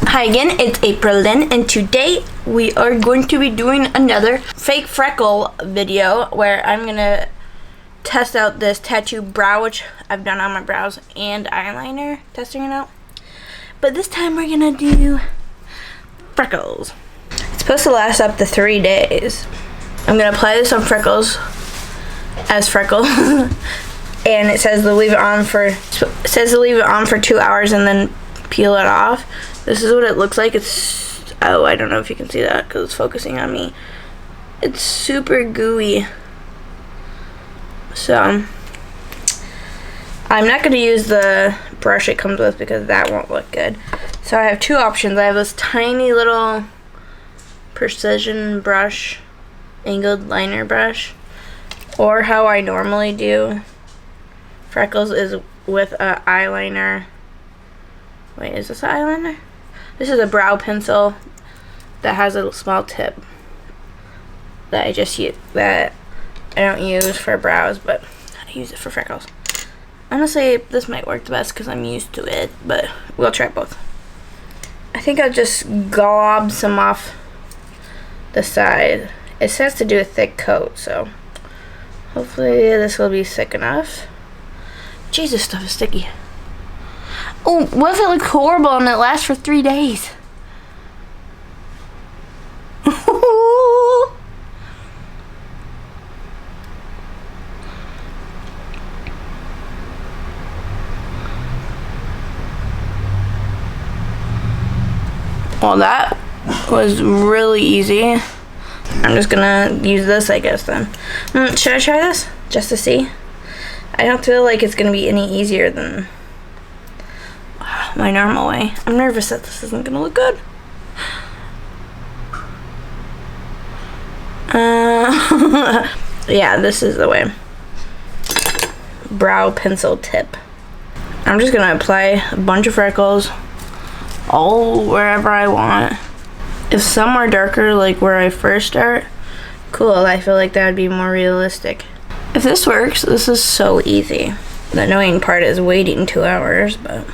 Hi again, it's ApriLynn, and today we are going to be doing another fake freckle video where I'm gonna test out this tattoo brow, which I've done on my brows, and eyeliner, testing it out. But this time we're gonna do freckles. It's supposed to last up to 3 days. I'm gonna apply this on freckles as freckle. And it says to leave it on for 2 hours and then peel it off. This is what it looks like. It's, oh, I don't know if you can see that because it's focusing on me. It's super gooey. So I'm not going to use the brush it comes with because that won't look good. So I have two options. I have this tiny little precision brush, angled liner brush, or how I normally do freckles is with a eyeliner. Wait, is this an eyeliner? This is a brow pencil that has a small tip that I just use, that I don't use for brows, but I use it for freckles. Honestly, this might work the best because I'm used to it, but we'll try both. I think I'll just glob some off the side. It says to do a thick coat, so hopefully this will be thick enough. Jeez, this stuff is sticky. Oh, what if it looks horrible and it lasts for 3 days? Well, that was really easy. I'm just gonna use this, I guess, then. Should I try this? Just to see? I don't feel like it's gonna be any easier than my normal way. I'm nervous that this isn't gonna look good. Yeah, this is the way. Brow pencil tip. I'm just gonna apply a bunch of freckles all wherever I want. If some are darker, like where I first start, cool, I feel like that would be more realistic. If this works, this is so easy. The annoying part is waiting 2 hours, but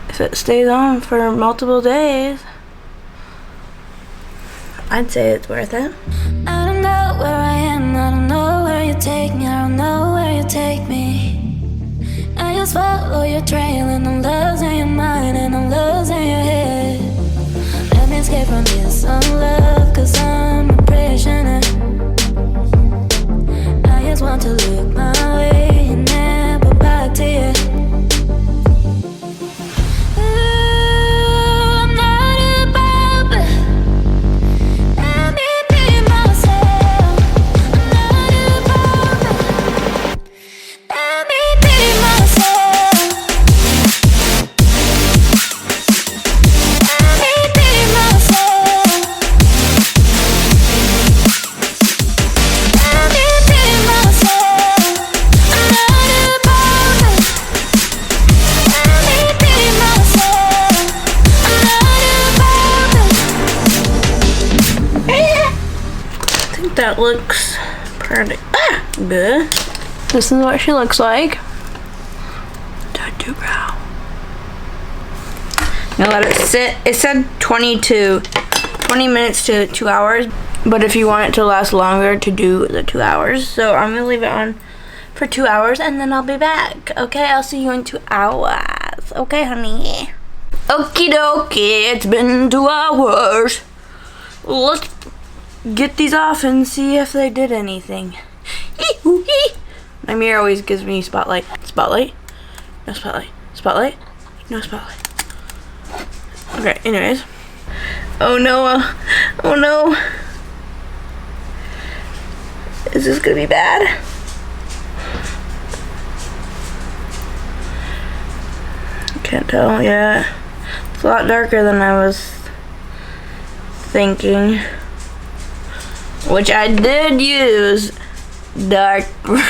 if it stays on for multiple days, I'd say it's worth it. I don't know where I am, I don't know where you take me, I don't know where you take me. I just follow your trail and I'm losing your mind and I'm losing your head. Let me escape from this unlove, cause I'm a prisoner. I just want to look my way and never back to you. That looks pretty good. This is what she looks like. Tattoo brow. Now let it sit. It said 20 minutes to 2 hours, but if you want it to last longer, to do the 2 hours. So I'm gonna leave it on for 2 hours and then I'll be back. Okay, I'll see you in 2 hours. Okay, honey. Okie dokie, it's been 2 hours. Let's get these off and see if they did anything. My mirror always gives me spotlight. Spotlight? No spotlight. Spotlight? No spotlight. Okay, anyways. Oh no. Oh no. Is this gonna be bad? Can't tell yet. It's a lot darker than I was thinking. Which I did use dark brown.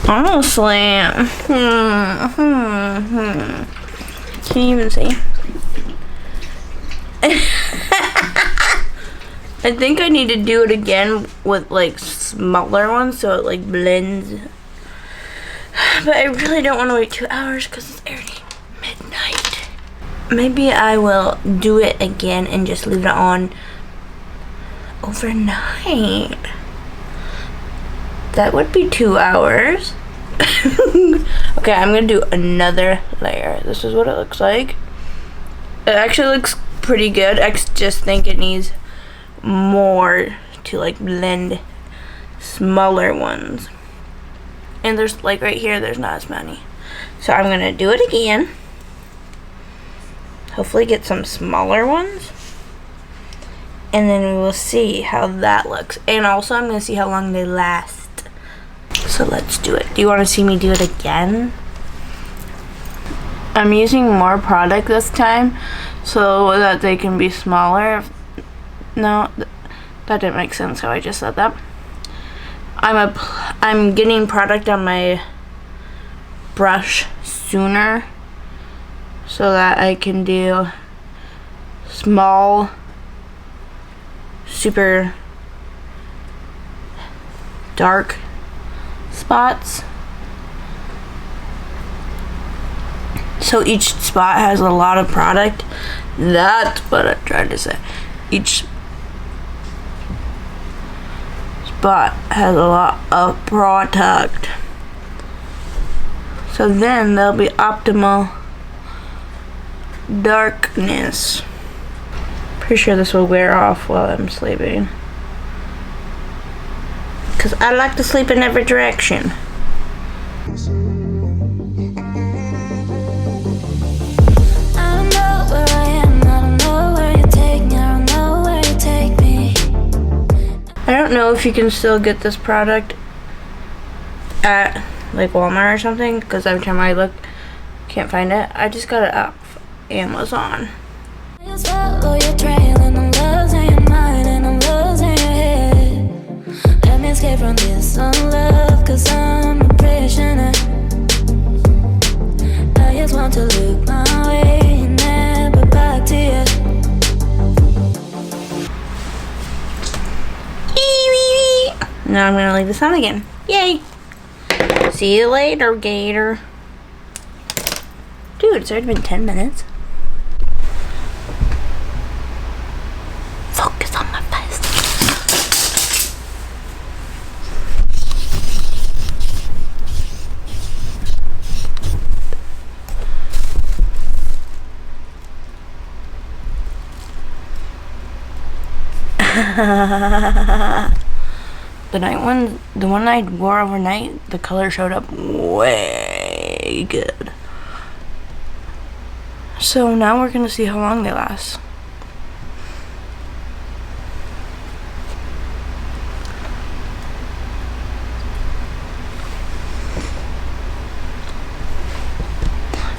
Honestly, can you even see? I think I need to do it again with like smaller ones so it like blends. But I really don't want to wait 2 hours because it's already midnight. Maybe I will do it again and just leave it on overnight. That would be 2 hours. Okay, I'm gonna do another layer. This is what it looks like. It actually looks pretty good. I just think it needs more to like blend smaller ones. And there's like right here, there's not as many. So I'm gonna do it again. Hopefully get some smaller ones. And then we will see how that looks. And also I'm gonna see how long they last. So let's do it. Do you want to see me do it again? I'm using more product this time so that they can be smaller. No, that didn't make sense how I just said that. I'm getting product on my brush sooner so that I can do small, super dark spots. So each spot has a lot of product. That's what I'm trying to say. Each spot has a lot of product. So then there'll be optimal darkness. Pretty sure this will wear off while I'm sleeping. Because I like to sleep in every direction. I don't know if you can still get this product at like Walmart or something, because every time I look, can't find it. I just got it off Amazon. Escape from this love, 'cause I'm a prisoner. I just want to look my way, never back to you. Now I'm gonna leave this on again. Yay! See you later, Gator. Dude, it's already been 10 minutes. Focus on my face. The one I wore overnight, the color showed up way good. So now we're gonna see how long they last.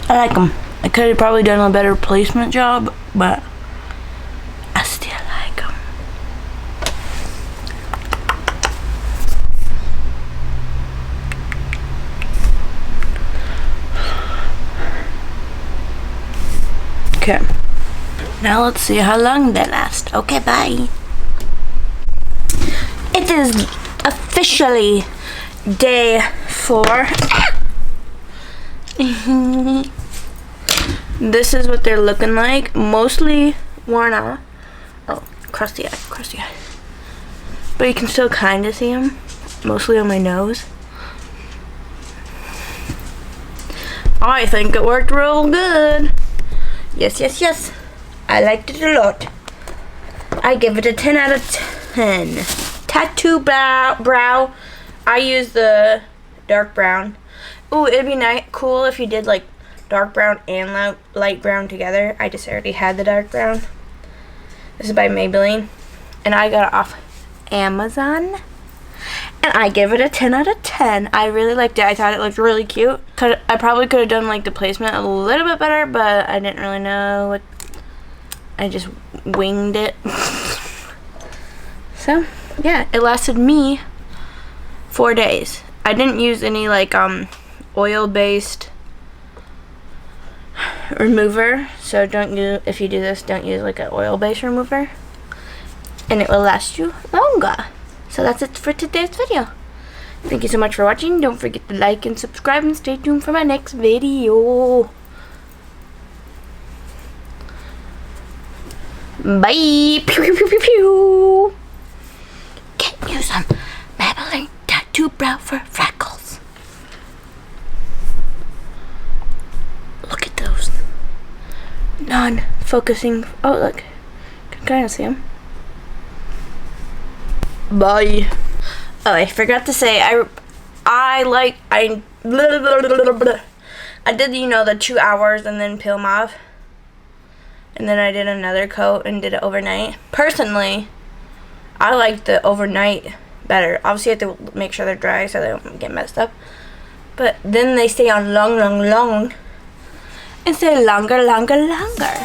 I like them. I could have probably done a better placement job, but I still like them. Okay, now let's see how long they last. Okay, bye. It is officially day 4. This is what they're looking like. Mostly worn off. Oh, crusty eye, crusty eye. But you can still kind of see them. Mostly on my nose. I think it worked real good. Yes, yes, yes. I liked it a lot. I give it a 10 out of 10. Tattoo brow. I use the dark brown. Ooh, it'd be cool if you did like dark brown and light brown together. I just already had the dark brown. This is by Maybelline. And I got it off Amazon. And I give it a 10 out of 10. I really liked it. I thought it looked really cute. I probably could have done like the placement a little bit better, but I didn't really know what. I just winged it. So, yeah, it lasted me 4 days. I didn't use any like oil-based remover, so if you do this, don't use like an oil-based remover, and it will last you longer. So that's it for today's video. Thank you so much for watching. Don't forget to like and subscribe and stay tuned for my next video. Bye. Pew, pew, pew, pew, pew. Get you some Maybelline tattoo brow for Freckles. Look at those. Non-focusing. Oh, look. Can kind of see them. Bye. Oh, I forgot to say, I did, you know, the 2 hours and then peel them off. And then I did another coat and did it overnight. Personally, I like the overnight better. Obviously, you have to make sure they're dry so they don't get messed up. But then they stay on long, long, long. And stay longer, longer, longer.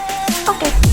Okay.